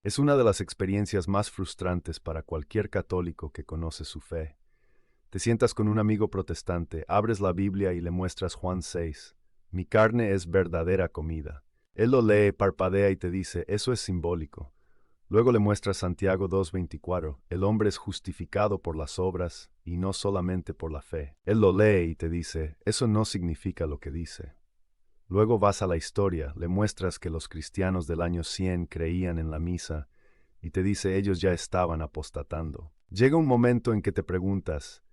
Es una de las experiencias más frustrantes para cualquier católico que conoce su fe. Te sientas con un amigo protestante, abres la Biblia y le muestras Juan 6. Mi carne es verdadera comida. Él lo lee, parpadea y te dice, eso es simbólico. Luego le muestras Santiago 2:24. El hombre es justificado por las obras y no solamente por la fe. Él lo lee y te dice, eso no significa lo que dice. Luego vas a la historia, le muestras que los cristianos del año 100 creían en la misa y te dice ellos ya estaban apostatando. Llega un momento en que te preguntas,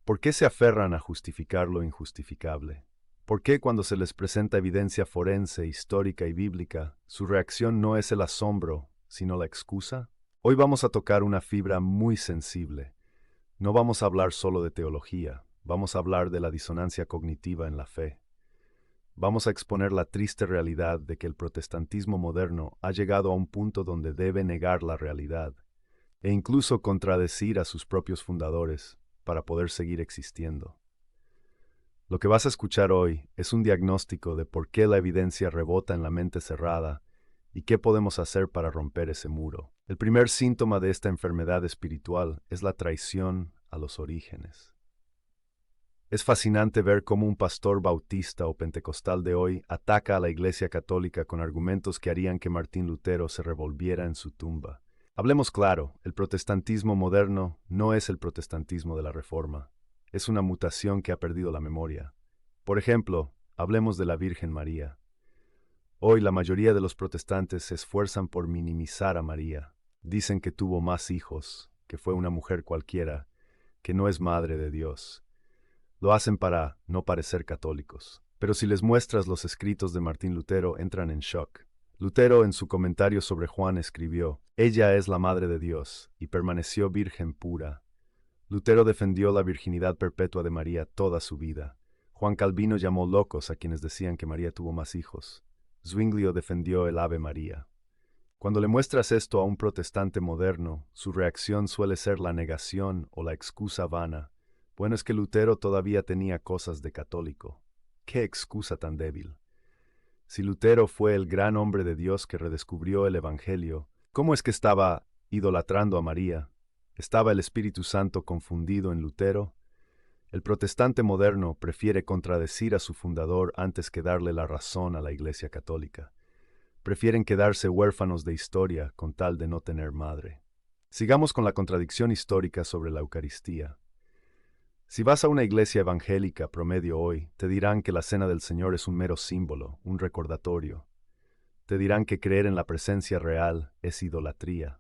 ¿por qué se aferran a justificar lo injustificable? ¿Por qué cuando se les presenta evidencia forense, histórica y bíblica, su reacción no es el asombro, sino la excusa? Hoy vamos a tocar una fibra muy sensible. No vamos a hablar solo de teología, vamos a hablar de la disonancia cognitiva en la fe. Vamos a exponer la triste realidad de que el protestantismo moderno ha llegado a un punto donde debe negar la realidad e incluso contradecir a sus propios fundadores para poder seguir existiendo. Lo que vas a escuchar hoy es un diagnóstico de por qué la evidencia rebota en la mente cerrada y qué podemos hacer para romper ese muro. El primer síntoma de esta enfermedad espiritual es la traición a los orígenes. Es fascinante ver cómo un pastor bautista o pentecostal de hoy ataca a la Iglesia Católica con argumentos que harían que Martín Lutero se revolviera en su tumba. Hablemos claro, el protestantismo moderno no es el protestantismo de la Reforma. Es una mutación que ha perdido la memoria. Por ejemplo, hablemos de la Virgen María. Hoy la mayoría de los protestantes se esfuerzan por minimizar a María. Dicen que tuvo más hijos, que fue una mujer cualquiera, que no es madre de Dios. Lo hacen para no parecer católicos. Pero si les muestras los escritos de Martín Lutero, entran en shock. Lutero, en su comentario sobre Juan, escribió, «Ella es la Madre de Dios, y permaneció virgen pura». Lutero defendió la virginidad perpetua de María toda su vida. Juan Calvino llamó locos a quienes decían que María tuvo más hijos. Zwinglio defendió el Ave María. Cuando le muestras esto a un protestante moderno, su reacción suele ser la negación o la excusa vana. Bueno, es que Lutero todavía tenía cosas de católico. ¡Qué excusa tan débil! Si Lutero fue el gran hombre de Dios que redescubrió el Evangelio, ¿cómo es que estaba idolatrando a María? ¿Estaba el Espíritu Santo confundido en Lutero? El protestante moderno prefiere contradecir a su fundador antes que darle la razón a la Iglesia Católica. Prefieren quedarse huérfanos de historia con tal de no tener madre. Sigamos con la contradicción histórica sobre la Eucaristía. Si vas a una iglesia evangélica promedio hoy, te dirán que la Cena del Señor es un mero símbolo, un recordatorio. Te dirán que creer en la presencia real es idolatría.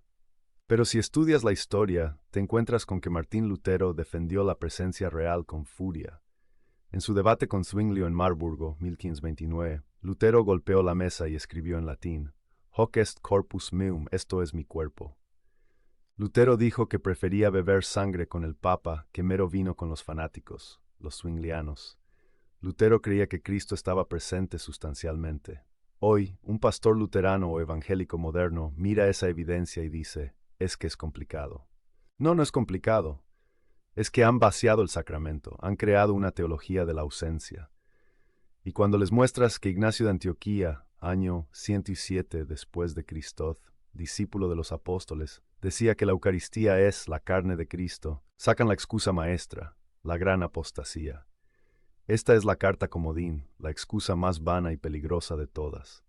Pero si estudias la historia, te encuentras con que Martín Lutero defendió la presencia real con furia. En su debate con Zwinglio en Marburgo, 1529, Lutero golpeó la mesa y escribió en latín, «Hoc est corpus meum, esto es mi cuerpo». Lutero dijo que prefería beber sangre con el Papa que mero vino con los fanáticos, los zwinglianos. Lutero creía que Cristo estaba presente sustancialmente. Hoy, un pastor luterano o evangélico moderno mira esa evidencia y dice, es que es complicado. No, no es complicado. Es que han vaciado el sacramento, han creado una teología de la ausencia. Y cuando les muestras que Ignacio de Antioquía, año 107 después de Cristo, discípulo de los apóstoles, decía que la Eucaristía es la carne de Cristo, sacan la excusa maestra, la gran apostasía. Esta es la carta comodín, la excusa más vana y peligrosa de todas.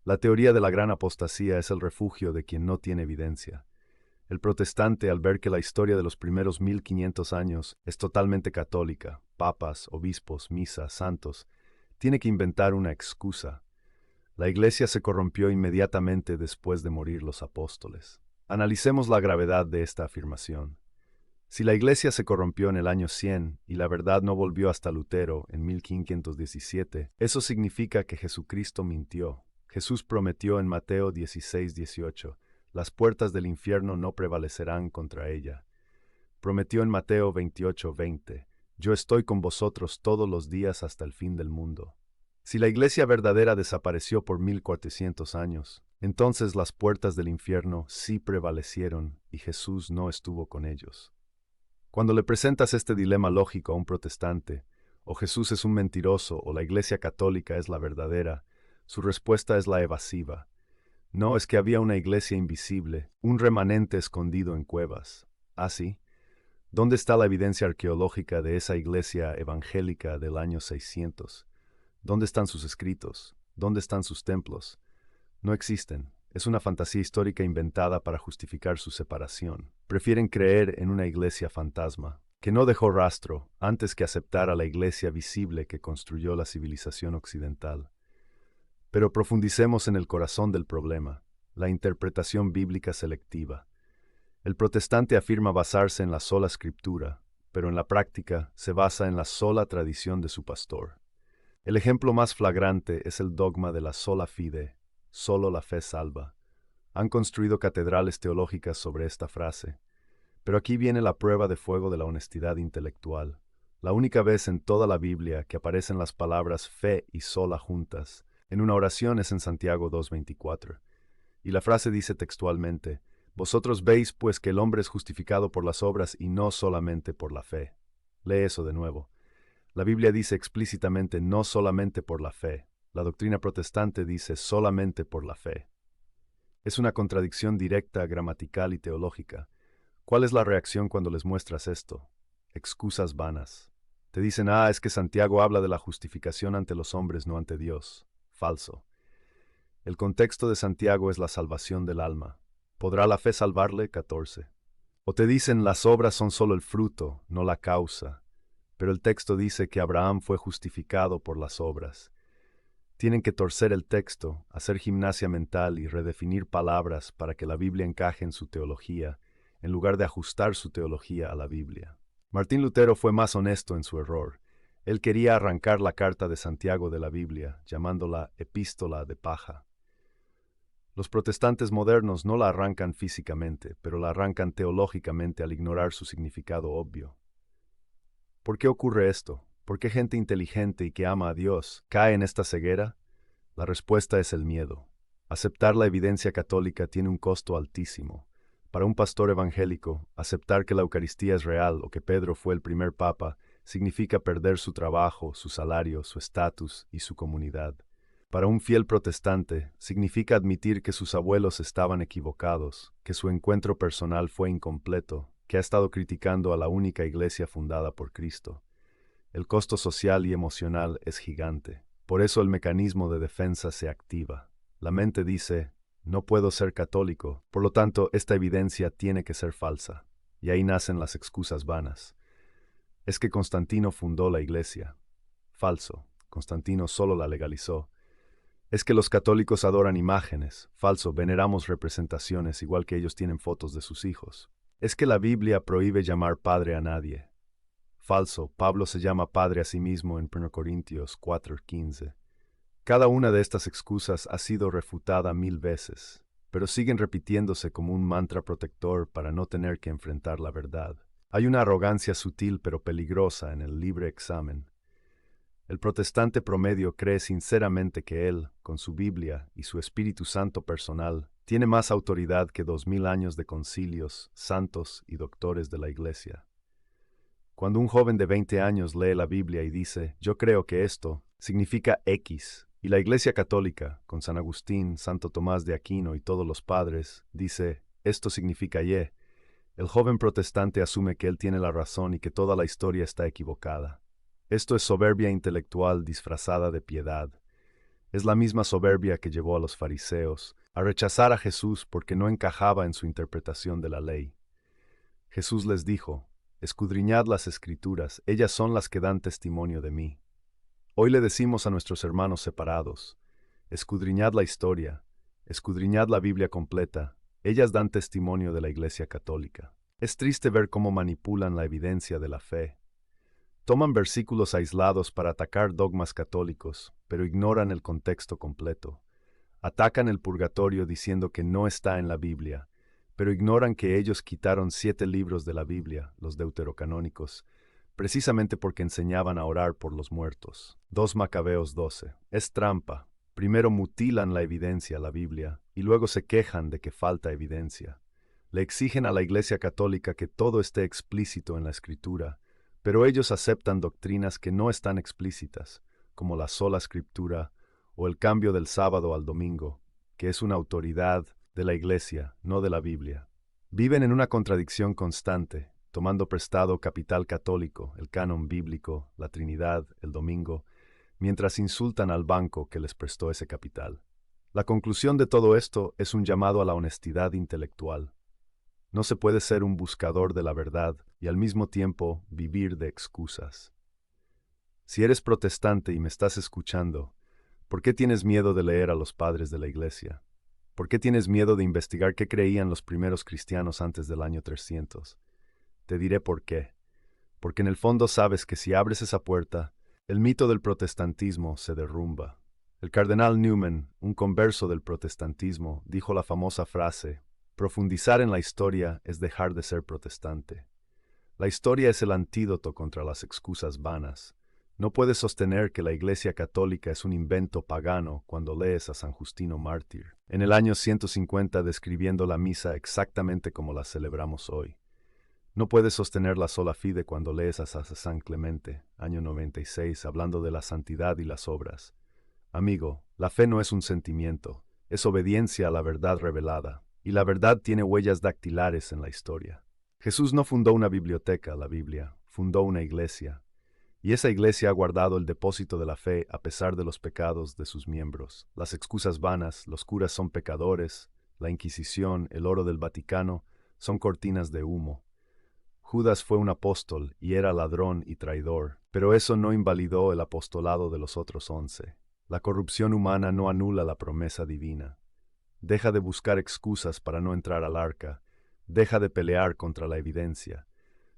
La teoría de la gran apostasía es el refugio de quien no tiene evidencia. El protestante, al ver que la historia de los primeros 1500 años es totalmente católica, papas, obispos, misas, santos, tiene que inventar una excusa. La Iglesia se corrompió inmediatamente después de morir los apóstoles. Analicemos la gravedad de esta afirmación. Si la Iglesia se corrompió en el año 100 y la verdad no volvió hasta Lutero en 1517, eso significa que Jesucristo mintió. Jesús prometió en Mateo 16:18, las puertas del infierno no prevalecerán contra ella. Prometió en Mateo 28:20, yo estoy con vosotros todos los días hasta el fin del mundo. Si la Iglesia verdadera desapareció por 1400 años, entonces las puertas del infierno sí prevalecieron y Jesús no estuvo con ellos. Cuando le presentas este dilema lógico a un protestante, o Jesús es un mentiroso o la Iglesia católica es la verdadera, su respuesta es la evasiva. No, es que había una iglesia invisible, un remanente escondido en cuevas. ¿Ah, sí? ¿Dónde está la evidencia arqueológica de esa iglesia evangélica del año 600? ¿Dónde están sus escritos? ¿Dónde están sus templos? No existen. Es una fantasía histórica inventada para justificar su separación. Prefieren creer en una iglesia fantasma, que no dejó rastro antes que aceptar a la iglesia visible que construyó la civilización occidental. Pero profundicemos en el corazón del problema, la interpretación bíblica selectiva. El protestante afirma basarse en la sola escritura, pero en la práctica se basa en la sola tradición de su pastor. El ejemplo más flagrante es el dogma de la sola fide, solo la fe salva. Han construido catedrales teológicas sobre esta frase. Pero aquí viene la prueba de fuego de la honestidad intelectual. La única vez en toda la Biblia que aparecen las palabras fe y sola juntas, en una oración es en Santiago 2:24. Y la frase dice textualmente, vosotros veis pues que el hombre es justificado por las obras y no solamente por la fe. Lee eso de nuevo. La Biblia dice explícitamente no solamente por la fe. La doctrina protestante dice solamente por la fe. Es una contradicción directa, gramatical y teológica. ¿Cuál es la reacción cuando les muestras esto? Excusas vanas. Te dicen, es que Santiago habla de la justificación ante los hombres, no ante Dios. Falso. El contexto de Santiago es la salvación del alma. ¿Podrá la fe salvarle? 14. O te dicen, las obras son solo el fruto, no la causa. Pero el texto dice que Abraham fue justificado por las obras. Tienen que torcer el texto, hacer gimnasia mental y redefinir palabras para que la Biblia encaje en su teología, en lugar de ajustar su teología a la Biblia. Martín Lutero fue más honesto en su error. Él quería arrancar la carta de Santiago de la Biblia, llamándola epístola de paja. Los protestantes modernos no la arrancan físicamente, pero la arrancan teológicamente al ignorar su significado obvio. ¿Por qué ocurre esto? ¿Por qué gente inteligente y que ama a Dios cae en esta ceguera? La respuesta es el miedo. Aceptar la evidencia católica tiene un costo altísimo. Para un pastor evangélico, aceptar que la Eucaristía es real o que Pedro fue el primer papa significa perder su trabajo, su salario, su estatus y su comunidad. Para un fiel protestante, significa admitir que sus abuelos estaban equivocados, que su encuentro personal fue incompleto, que ha estado criticando a la única iglesia fundada por Cristo. El costo social y emocional es gigante. Por eso el mecanismo de defensa se activa. La mente dice, no puedo ser católico, por lo tanto esta evidencia tiene que ser falsa. Y ahí nacen las excusas vanas. Es que Constantino fundó la iglesia. Falso. Constantino solo la legalizó. Es que los católicos adoran imágenes. Falso. Veneramos representaciones igual que ellos tienen fotos de sus hijos. Es que la Biblia prohíbe llamar padre a nadie. Falso. Pablo se llama padre a sí mismo en 1 Corintios 4:15. Cada una de estas excusas ha sido refutada 1000 veces, pero siguen repitiéndose como un mantra protector para no tener que enfrentar la verdad. Hay una arrogancia sutil pero peligrosa en el libre examen. El protestante promedio cree sinceramente que él, con su Biblia y su Espíritu Santo personal, tiene más autoridad que 2000 años de concilios, santos y doctores de la Iglesia. Cuando un joven de 20 años lee la Biblia y dice, yo creo que esto significa X, y la Iglesia Católica, con San Agustín, Santo Tomás de Aquino y todos los padres, dice, esto significa Y, el joven protestante asume que él tiene la razón y que toda la historia está equivocada. Esto es soberbia intelectual disfrazada de piedad. Es la misma soberbia que llevó a los fariseos a rechazar a Jesús porque no encajaba en su interpretación de la ley. Jesús les dijo, escudriñad las Escrituras, ellas son las que dan testimonio de mí. Hoy le decimos a nuestros hermanos separados, escudriñad la historia, escudriñad la Biblia completa, ellas dan testimonio de la Iglesia Católica. Es triste ver cómo manipulan la evidencia de la fe. Toman versículos aislados para atacar dogmas católicos, pero ignoran el contexto completo. Atacan el purgatorio diciendo que no está en la Biblia, pero ignoran que ellos quitaron 7 libros de la Biblia, los deuterocanónicos, precisamente porque enseñaban a orar por los muertos. 2 Macabeos 12. Es trampa. Primero mutilan la evidencia, la Biblia, y luego se quejan de que falta evidencia. Le exigen a la Iglesia Católica que todo esté explícito en la Escritura, pero ellos aceptan doctrinas que no están explícitas, como la sola Escritura o el cambio del sábado al domingo, que es una autoridad de la Iglesia, no de la Biblia. Viven en una contradicción constante, tomando prestado capital católico, el canon bíblico, la Trinidad, el domingo, mientras insultan al banco que les prestó ese capital. La conclusión de todo esto es un llamado a la honestidad intelectual. No se puede ser un buscador de la verdad y al mismo tiempo vivir de excusas. Si eres protestante y me estás escuchando, ¿por qué tienes miedo de leer a los padres de la Iglesia? ¿Por qué tienes miedo de investigar qué creían los primeros cristianos antes del año 300? Te diré por qué. Porque en el fondo sabes que si abres esa puerta, el mito del protestantismo se derrumba. El cardenal Newman, un converso del protestantismo, dijo la famosa frase: profundizar en la historia es dejar de ser protestante. La historia es el antídoto contra las excusas vanas. No puedes sostener que la Iglesia Católica es un invento pagano cuando lees a San Justino Mártir, en el año 150 describiendo la misa exactamente como la celebramos hoy. No puedes sostener la sola fide cuando lees a San Clemente, año 96, hablando de la santidad y las obras. Amigo, la fe no es un sentimiento, es obediencia a la verdad revelada, y la verdad tiene huellas dactilares en la historia. Jesús no fundó una biblioteca, la Biblia, fundó una iglesia, y esa iglesia ha guardado el depósito de la fe a pesar de los pecados de sus miembros. Las excusas vanas, los curas son pecadores, la Inquisición, el oro del Vaticano, son cortinas de humo. Judas fue un apóstol y era ladrón y traidor, pero eso no invalidó el apostolado de los otros 11. La corrupción humana no anula la promesa divina. Deja de buscar excusas para no entrar al arca. Deja de pelear contra la evidencia.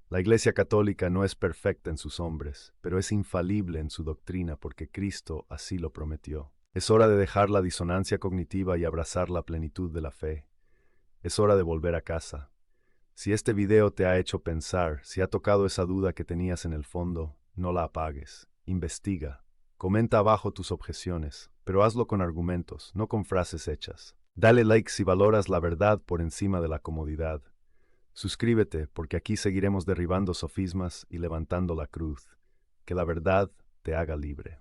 La Iglesia Católica no es perfecta en sus hombres, pero es infalible en su doctrina porque Cristo así lo prometió. Es hora de dejar la disonancia cognitiva y abrazar la plenitud de la fe. Es hora de volver a casa. Si este video te ha hecho pensar, si ha tocado esa duda que tenías en el fondo, no la apagues. Investiga. Comenta abajo tus objeciones, pero hazlo con argumentos, no con frases hechas. Dale like si valoras la verdad por encima de la comodidad. Suscríbete, porque aquí seguiremos derribando sofismas y levantando la cruz. Que la verdad te haga libre.